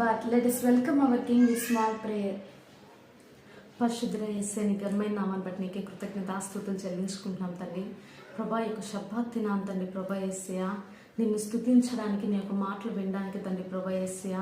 Shabbat. Let us welcome our King with small prayer. పరిశుద్ధుల యేసయ్య ఘనమైన నామాన్ని బట్టి నీకే కృతజ్ఞతాస్తుతులు చెల్లించుకుంటున్నాం తండ్రి. ప్రభా యొక్క షబ్బాత్ దినాన్ని తండ్రి ప్రభా యేసయ్య నిన్ను స్తుతించడానికి నీ యొక్క మాటలు వినడానికి తండ్రి ప్రభా యేసయ్య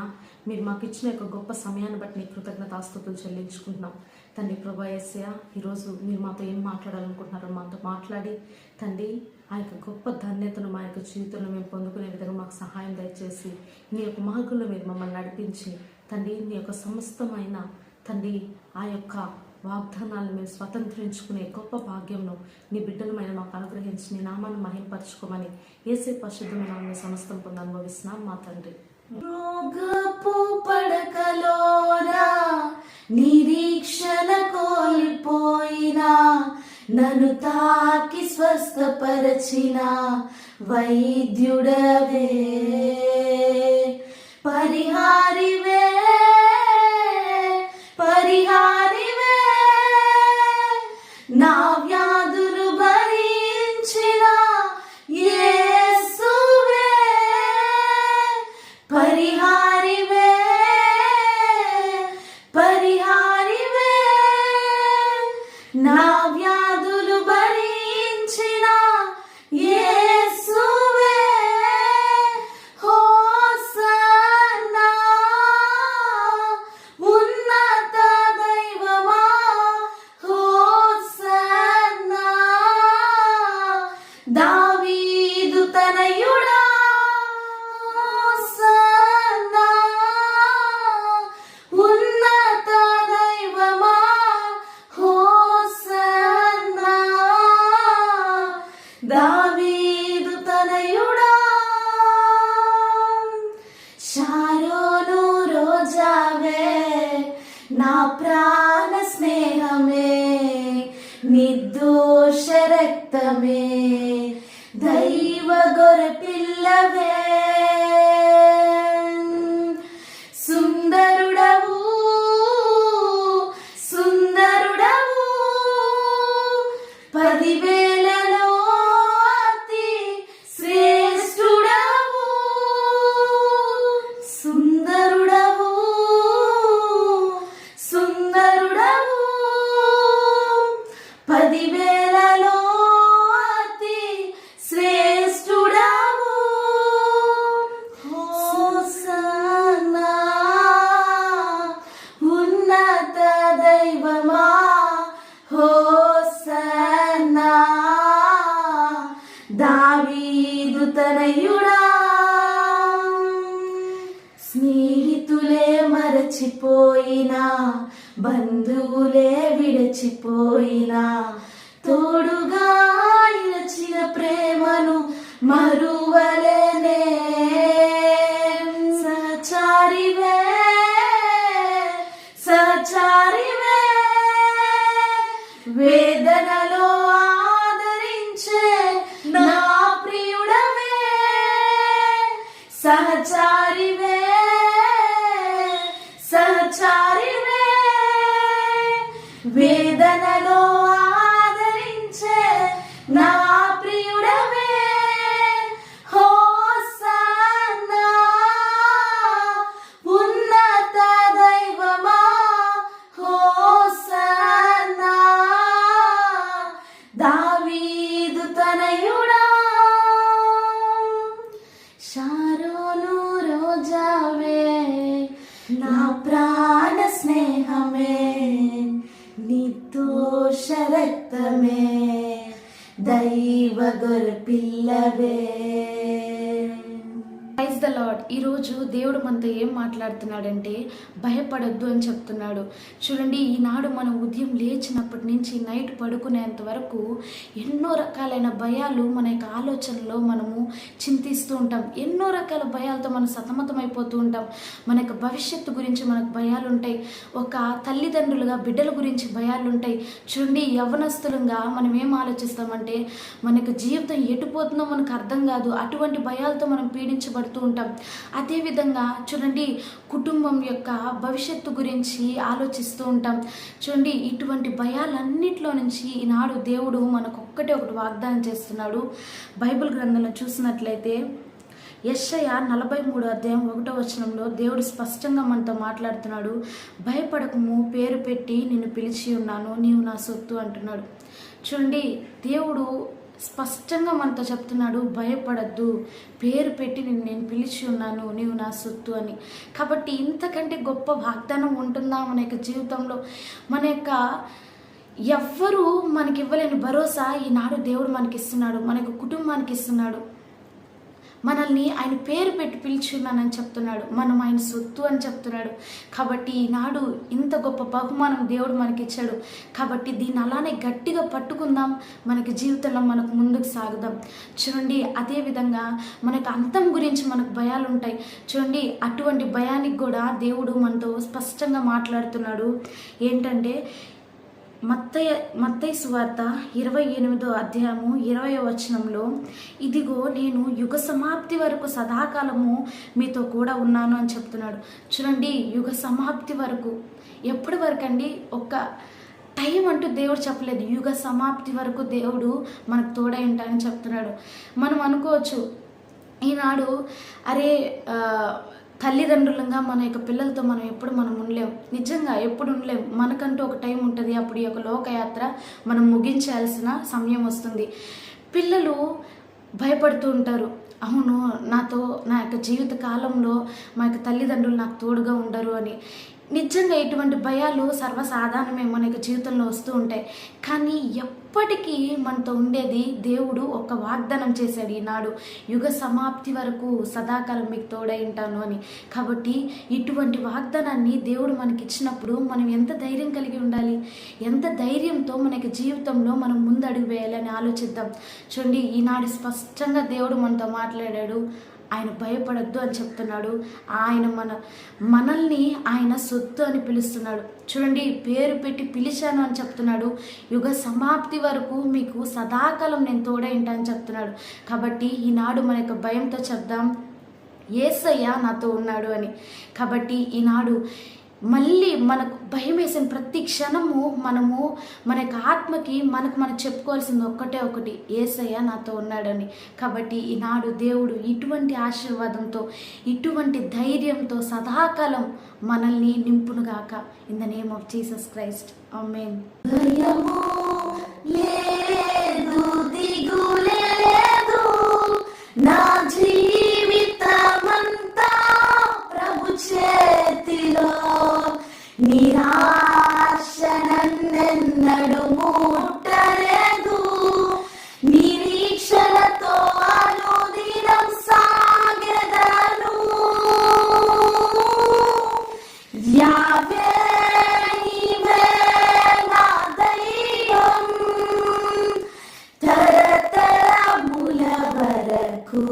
మీరు మాకు ఇచ్చిన యొక్క గొప్ప సమయాన్ని బట్టి నీ కృతజ్ఞతాస్తుతులు చెల్లించుకుంటున్నాం తండ్రి ప్రభా యేసయ్య. ఈరోజు మీరు మాతో ఏం మాట్లాడాలనుకుంటున్నారో మాతో మాట్లాడి తండ్రి ఆ యొక్క గొప్ప ధన్యతను మా యొక్క జీవితంలో మేము పొందుకునే విధంగా మాకు సహాయం దయచేసి నీ యొక్క మార్గంలో మీరు మమ్మల్ని నడిపించి తండ్రి నీ యొక్క సమస్తమైన తండ్రి ఆ యొక్క వాగ్దానాలను మేము స్వతంత్రించుకునే గొప్ప భాగ్యంను నీ బిడ్డలమైన మాకు అనుగ్రహించి నీ నామాన్ని మహింపరచుకోమని యేసే పరిశుద్ధమైన నామమున సమస్తం పొంది అనుభవిస్తున్నాం మా తండ్రి. రోగపు పడకలోనా నిరీక్షణ కోల్పోయినా నన్ను తాకి స్వస్థపరచిన వైద్యుడవే పరిహారివే పరిహారివే నా వ్యాధులు భరించిన యేసువే పరిహారివే పరిహారివే నా వ్యాధులు భరించిన యేసువే హోసన్నా ఉన్నత దైవమా హోసన్నా దావీదు తనయుడా హోసన్నా ఉన్నత దైవమా హోసన్నా దావీదు తనయుడా షారోను రోజావే నా ప్రాణ స్నేహమే నిర్దోష రక్తమే దైవ గొర్రె పిల్లవే సుందరుడవు సుందరుడవు పదివేలలో అతి శ్రేష్ఠుడవు సుందరుడవు సుందరుడవు పదివేలలో అతి శ్రేష్ఠుడవు హోసన్నా ఉన్నత దైవమా హోసన్నా దావీదు తనయుడా స్నేహితులే మరచిపోయినా బంధువులే విడచిపోయినా తోడుగా నిలిచిన ప్రేమను మరువలేనే సహచారివే సహచారివే వేదనలో ఆదరించే నా ప్రియుడవే సహచారివే సహచారివే వేదనలో ఆదరించే నా ప్రియుడవే హోసన్నా ఉన్నత దైవమా హోసన్నా దావీదు తనయుడా షారోను రోజావే నా ప్రాణ స్నేహమే నిర్దోష రక్తమే దైవ గొర్రె పిల్లవే. Praise the lord. ఈరోజు దేవుడు మనతో ఏం మాట్లాడుతున్నాడంటే భయపడొద్దు అని చెప్తున్నాడు. చూడండి, ఈనాడు మనం ఉదయం లేచినప్పటి నుంచి నైట్ పడుకునేంత వరకు ఎన్నో రకాలైన భయాలు మన యొక్క ఆలోచనలో మనము చింతిస్తూ ఉంటాం. ఎన్నో రకాల భయాలతో మనం సతమతమైపోతూ ఉంటాం. మన యొక్క భవిష్యత్తు గురించి మనకు భయాలు ఉంటాయి. ఒక తల్లిదండ్రులుగా బిడ్డల గురించి భయాలు ఉంటాయి. చూడండి, యవ్వనస్తులంగా మనం ఏం ఆలోచిస్తామంటే మన యొక్క జీవితం ఎటుపోతుందో మనకు అర్థం కాదు. అటువంటి భయాలతో మనం పీడించబడుతూ ఉంటాం. అదేవిధంగా చూడండి, కుటుంబం యొక్క భవిష్యత్తు గురించి ఆలోచిస్తూ ఉంటాం. చూడండి, ఇటువంటి భయాలన్నిటిలో నుంచి ఈనాడు దేవుడు మనకు ఒకటి వాగ్దానం చేస్తున్నాడు. బైబిల్ గ్రంథంలో చూసినట్లయితే యెషయా 43:1 దేవుడు స్పష్టంగా మనతో మాట్లాడుతున్నాడు. భయపడకము, పేరు పెట్టి నిన్ను పిలిచి ఉన్నాను, నీవు నా సొత్తు అంటున్నాడు. చూడండి, దేవుడు స్పష్టంగా మనతో చెప్తున్నాడు, భయపడద్దు, పేరు పెట్టి నేను పిలిచి ఉన్నాను, నీవు నా సొత్తు అని. కాబట్టి ఇంతకంటే గొప్ప వాగ్దానం ఉంటుందా మన యొక్క జీవితంలో? మన యొక్క ఎవ్వరూ మనకి ఇవ్వలేని భరోసా ఈనాడు దేవుడు మనకి ఇస్తున్నాడు, మన యొక్క కుటుంబానికి ఇస్తున్నాడు. మనల్ని ఆయన పేరు పెట్టి పిలుచున్నానని చెప్తున్నాడు, మనం ఆయన సొత్తు అని చెప్తున్నాడు. కాబట్టి ఈనాడు ఇంత గొప్ప బహుమానం దేవుడు మనకి ఇచ్చాడు. కాబట్టి దీన్ని అలానే గట్టిగా పట్టుకుందాం, మనకి జీవితంలో మనకు ముందుకు సాగుదాం. చూడండి, అదేవిధంగా మనకు అంతం గురించి మనకు భయాలు ఉంటాయి. చూడండి, అటువంటి భయానికి కూడా దేవుడు మనతో స్పష్టంగా మాట్లాడుతున్నాడు. ఏంటంటే మత్తయి సువార్త 28:20 ఇదిగో నేను యుగ సమాప్తి వరకు సదాకాలము మీతో కూడా ఉన్నాను అని చెప్తున్నాడు. చూడండి, యుగ సమాప్తి వరకు. ఎప్పటి వరకు అండి? ఒక్క టైం అంటూ దేవుడు చెప్పలేదు. యుగ సమాప్తి వరకు దేవుడు మనకు తోడై ఉంటానని చెప్తున్నాడు. మనం అనుకోవచ్చు ఈనాడు, అరే తల్లిదండ్రులంగా మన యొక్క పిల్లలతో మనం ఎప్పుడు ఉండలేం. నిజంగా ఎప్పుడు ఉండలేం. మనకంటూ ఒక టైం ఉంటుంది. అప్పుడు ఈ యొక్క లోకయాత్ర మనం ముగించాల్సిన సమయం వస్తుంది. పిల్లలు భయపడుతూ ఉంటారు, అవును నా యొక్క జీవిత కాలంలో మా యొక్క తల్లిదండ్రులు నాకు తోడుగా ఉండరు అని. నిజంగా ఇటువంటి భయాలు సర్వసాధారణమే మన యొక్క జీవితంలో వస్తూ ఉంటాయి. కానీ ఎప్పటికీ మనతో ఉండేది దేవుడు ఒక వాగ్దానం చేశాడు ఈనాడు, యుగ సమాప్తి వరకు సదాకాలం మీకు తోడై ఉంటాను అని. కాబట్టి ఇటువంటి వాగ్దానాన్ని దేవుడు మనకి ఇచ్చినప్పుడు మనం ఎంత ధైర్యం కలిగి ఉండాలి, ఎంత ధైర్యంతో మన యొక్క జీవితంలో మనం ముందు అడుగు వేయాలని ఆలోచిద్దాం. చూడండి, ఈనాడు స్పష్టంగా దేవుడు మనతో మాట్లాడాడు. ఆయన భయపడద్దు అని చెప్తున్నాడు. ఆయన మనల్ని ఆయన సొత్తు అని పిలుస్తున్నాడు. చూడండి, పేరు పెట్టి పిలిచాను అని చెప్తున్నాడు. యుగ సమాప్తి వరకు మీకు సదాకాలం నేను తోడై ఉంటానని చెప్తున్నాడు. కాబట్టి ఈనాడు మన యొక్క భయంతో చెప్దాం, యేసయ్య నాతో ఉన్నాడు అని. కాబట్టి ఈనాడు మళ్ళీ మనకు భయం వేసిన ప్రతి క్షణము మనము మన యొక్క ఆత్మకి మనం చెప్పుకోవాల్సింది ఒకటి, యేసయ్య నాతో ఉన్నాడని. కాబట్టి ఈనాడు దేవుడు ఇటువంటి ఆశీర్వాదంతో, ఇటువంటి ధైర్యంతో సదాకాలం మనల్ని నింపునుగాక. In the name of Jesus Christ, amen. నా జీవితమంతా ప్రభు చేతిలో, నిరాశ నన్నెన్నడు ముట్టలేదు, నిరీక్షణతో అనుదినం సాగెదను. యావే నీవే నా దైవం, తరతరముల వరకు